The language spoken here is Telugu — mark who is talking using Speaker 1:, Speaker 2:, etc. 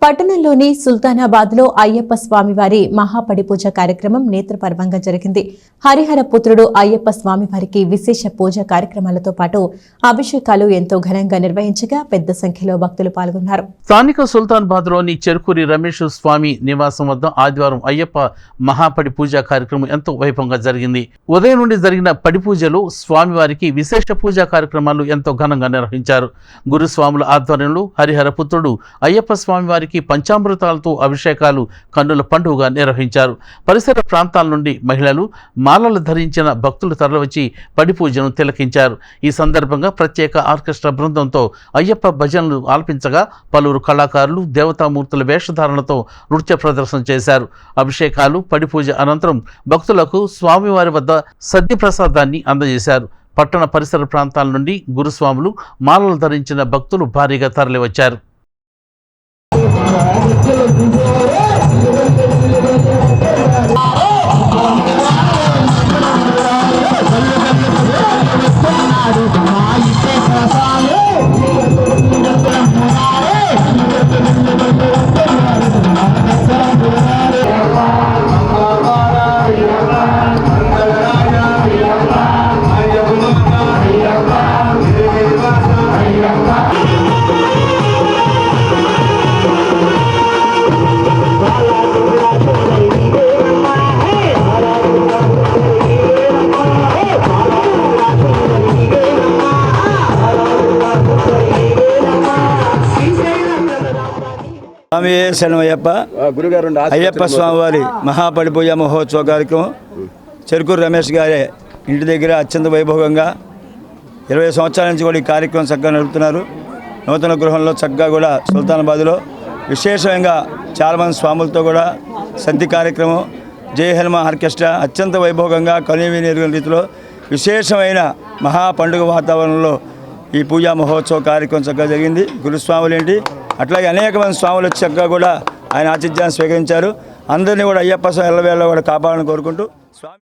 Speaker 1: పట్టణంలోని సుల్తానాబాద్లో అయ్యప్ప స్వామివారి మహాపడి పూజ కార్యక్రమం నేత్రపర్వంగా జరిగింది. హరిహర పుత్రుడు అయ్యప్ప స్వామివారికి విశేష పూజ కార్యక్రమాలతో పాటు అభిషేకాలు ఎంతో ఘనంగా నిర్వహించగా పెద్ద సంఖ్యలో భక్తులు పాల్గొన్నారు.
Speaker 2: స్థానిక సుల్తానాబాద్లోని చెరుకూరి రమేష్ స్వామి నివాసం వద్ద ఆదివారం అయ్యప్ప మహాపడి పూజ కార్యక్రమం ఎంతో వైభవంగా జరిగింది. ఉదయం నుండి జరిగిన పడి పూజలో స్వామివారికి విశేష పూజా కార్యక్రమాలు ఎంతో ఘనంగా నిర్వహించారు. గురుస్వాముల ఆధ్వర్యంలో హరిహర పుత్రుడు అయ్యప్ప స్వామివారికి పంచామృతాలతో అభిషేకాలు కన్నుల పండుగగా నిర్వహించారు. పరిసర ప్రాంతాల నుండి మహిళలు మాలలు ధరించిన భక్తులు తరలివచ్చి పడి పూజను తిలకించారు. ఈ సందర్భంగా ప్రత్యేక ఆర్కెస్ట్రా బృందంతో అయ్యప్ప భజనలు ఆలపించగా పలువురు కళాకారులు దేవతామూర్తుల వేషధారణతో నృత్య ప్రదర్శన చేశారు. అభిషేకాలు పడి పూజ అనంతరం భక్తులకు స్వామివారి వద్ద సద్య ప్రసాదాన్ని అందజేశారు. పట్టణ పరిసర ప్రాంతాల నుండి గురుస్వాములు మాలలు ధరించిన భక్తులు భారీగా తరలివచ్చారు.
Speaker 3: స్వామి శరణమయ్యప్ప అయ్యప్ప స్వామివారి మహాపడి పూజ మహోత్సవ కార్యక్రమం చెరుకూరు రమేష్ గారి ఇంటి దగ్గర అత్యంత వైభవంగా 20 సంవత్సరాల నుంచి కూడా ఈ కార్యక్రమం చక్కగా నడుపుతున్నారు. నూతన గృహంలో చక్కగా కూడా సుల్తానాబాద్లో విశేషంగా చాలామంది స్వాములతో కూడా సంతి కార్యక్రమం జై హనుమాన్ ఆర్కెస్ట్రా అత్యంత వైభవంగా కనువిని ఎరుగని రీతిలో విశేషమైన మహా పండుగ వాతావరణంలో ఈ పూజా మహోత్సవ కార్యక్రమం చక్కగా జరిగింది. గురుస్వాములు ఏంటి అట్లాగే అనేక మంది స్వాములు వచ్చి చక్కగా కూడా ఆయన ఆతిథ్యాన్ని స్వీకరించారు. అందరినీ కూడా అయ్యప్ప స్వామి ఎల్లవేళ కూడా కాపాడాలని కోరుకుంటూ